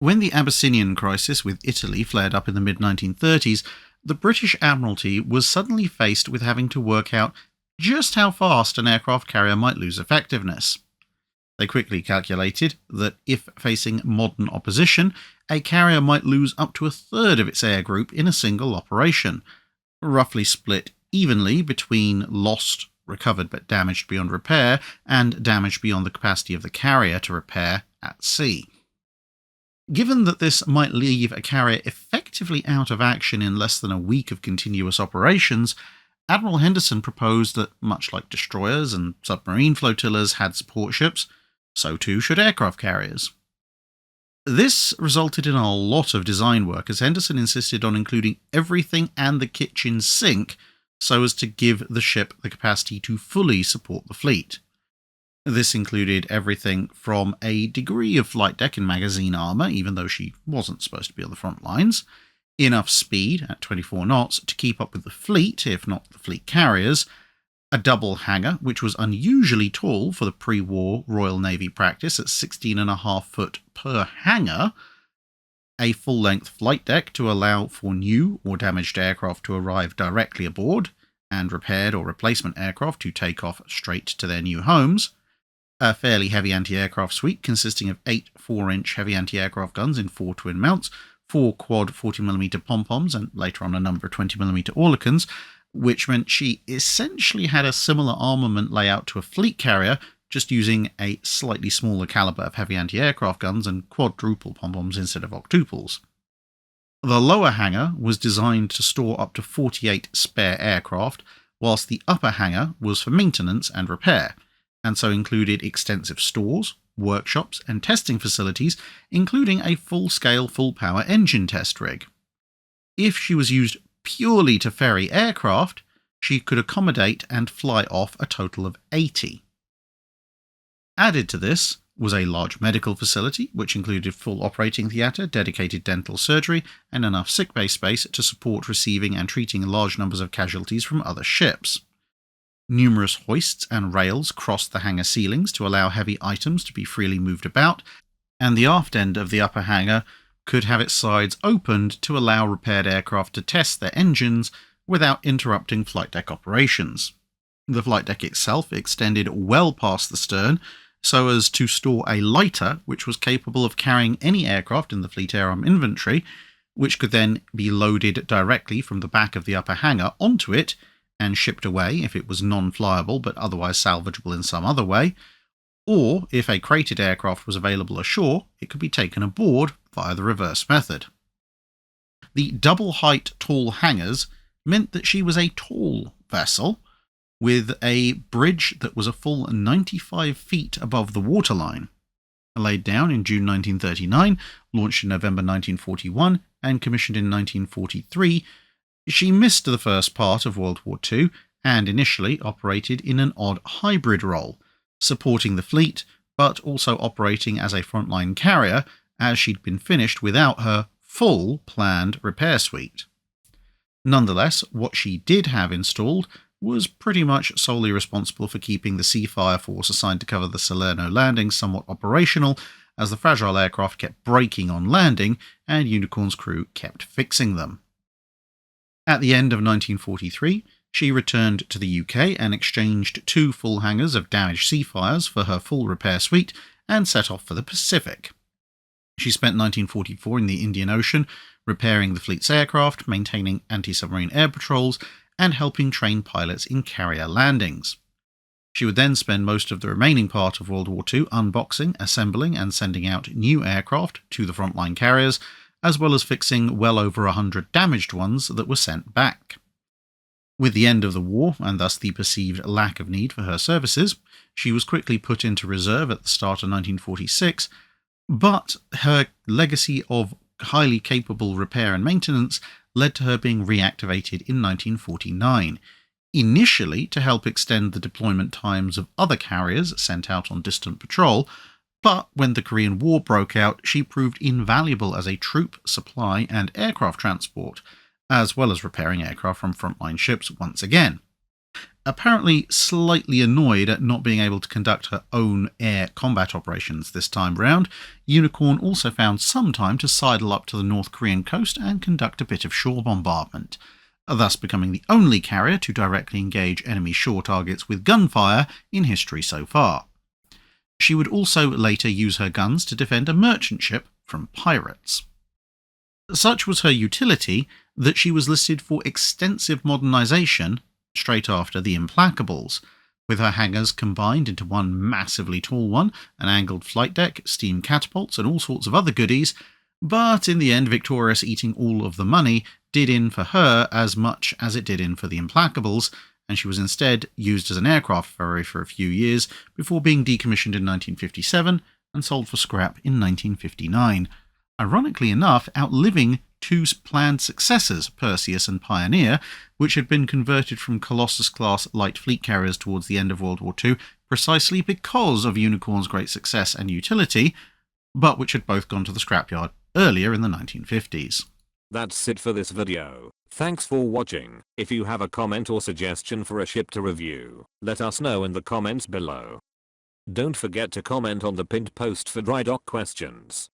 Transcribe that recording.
When the Abyssinian crisis with Italy flared up in the mid-1930s, the British Admiralty was suddenly faced with having to work out just how fast an aircraft carrier might lose effectiveness. They quickly calculated that if facing modern opposition, a carrier might lose up to a third of its air group in a single operation, roughly split evenly between lost, recovered but damaged beyond repair, and damaged beyond the capacity of the carrier to repair at sea. Given that this might leave a carrier effectively out of action in less than a week of continuous operations, Admiral Henderson proposed that, much like destroyers and submarine flotillas had support ships, so too should aircraft carriers. This resulted in a lot of design work, as Henderson insisted on including everything and the kitchen sink so as to give the ship the capacity to fully support the fleet. This included everything from a degree of flight deck and magazine armour, even though she wasn't supposed to be on the front lines, enough speed at 24 knots to keep up with the fleet, if not the fleet carriers, a double hangar, which was unusually tall for the pre-war Royal Navy practice at 16.5 foot per hangar, a full-length flight deck to allow for new or damaged aircraft to arrive directly aboard, and repaired or replacement aircraft to take off straight to their new homes, a fairly heavy anti-aircraft suite consisting of 8 4-inch heavy anti-aircraft guns in 4 twin mounts, 4 quad 40mm pom-poms, and later on a number of 20mm Oerlikons, which meant she essentially had a similar armament layout to a fleet carrier, just using a slightly smaller caliber of heavy anti-aircraft guns and quadruple pom-poms instead of octuples. The lower hangar was designed to store up to 48 spare aircraft, whilst the upper hangar was for maintenance and repair, and so included extensive stores, workshops, and testing facilities, including a full-scale, full-power engine test rig. If she was used purely to ferry aircraft, she could accommodate and fly off a total of 80. Added to this was a large medical facility, which included full operating theatre, dedicated dental surgery, and enough sickbay space to support receiving and treating large numbers of casualties from other ships. Numerous hoists and rails crossed the hangar ceilings to allow heavy items to be freely moved about, and the aft end of the upper hangar could have its sides opened to allow repaired aircraft to test their engines without interrupting flight deck operations. The flight deck itself extended well past the stern, so as to store a lighter which was capable of carrying any aircraft in the Fleet Air Arm inventory, which could then be loaded directly from the back of the upper hangar onto it and shipped away if it was non-flyable but otherwise salvageable in some other way, or if a crated aircraft was available ashore, it could be taken aboard via the reverse method. The double-height tall hangars meant that she was a tall vessel, with a bridge that was a full 95 feet above the waterline. Laid down in June 1939, launched in November 1941, and commissioned in 1943, she missed the first part of World War II and initially operated in an odd hybrid role, supporting the fleet, but also operating as a frontline carrier, as she'd been finished without her full planned repair suite. Nonetheless, what she did have installed was pretty much solely responsible for keeping the Sea Fire Force assigned to cover the Salerno landing somewhat operational, as the fragile aircraft kept breaking on landing and Unicorn's crew kept fixing them. At the end of 1943, she returned to the UK and exchanged 2 full hangars of damaged Seafires for her full repair suite and set off for the Pacific. She spent 1944 in the Indian Ocean, repairing the fleet's aircraft, maintaining anti-submarine air patrols, and helping train pilots in carrier landings. She would then spend most of the remaining part of World War II unboxing, assembling, and sending out new aircraft to the frontline carriers, as well as fixing well over 100 damaged ones that were sent back. With the end of the war, and thus the perceived lack of need for her services, she was quickly put into reserve at the start of 1946, but her legacy of highly capable repair and maintenance led to her being reactivated in 1949, initially to help extend the deployment times of other carriers sent out on distant patrol, but when the Korean War broke out, she proved invaluable as a troop, supply, and aircraft transport, as well as repairing aircraft from frontline ships once again. Apparently slightly annoyed at not being able to conduct her own air combat operations this time round, Unicorn also found some time to sidle up to the North Korean coast and conduct a bit of shore bombardment, thus becoming the only carrier to directly engage enemy shore targets with gunfire in history so far. She would also later use her guns to defend a merchant ship from pirates. Such was her utility that she was listed for extensive modernisation straight after the Implacables, with her hangars combined into one massively tall one, an angled flight deck, steam catapults, and all sorts of other goodies, but in the end Victorious eating all of the money did in for her as much as it did in for the Implacables, and she was instead used as an aircraft ferry for a few years before being decommissioned in 1957 and sold for scrap in 1959. Ironically enough, outliving two planned successors, Perseus and Pioneer, which had been converted from Colossus-class light fleet carriers towards the end of World War II precisely because of Unicorn's great success and utility, but which had both gone to the scrapyard earlier in the 1950s. That's it for this video. Thanks for watching. If you have a comment or suggestion for a ship to review, let us know in the comments below. Don't forget to comment on the pinned post for dry dock questions.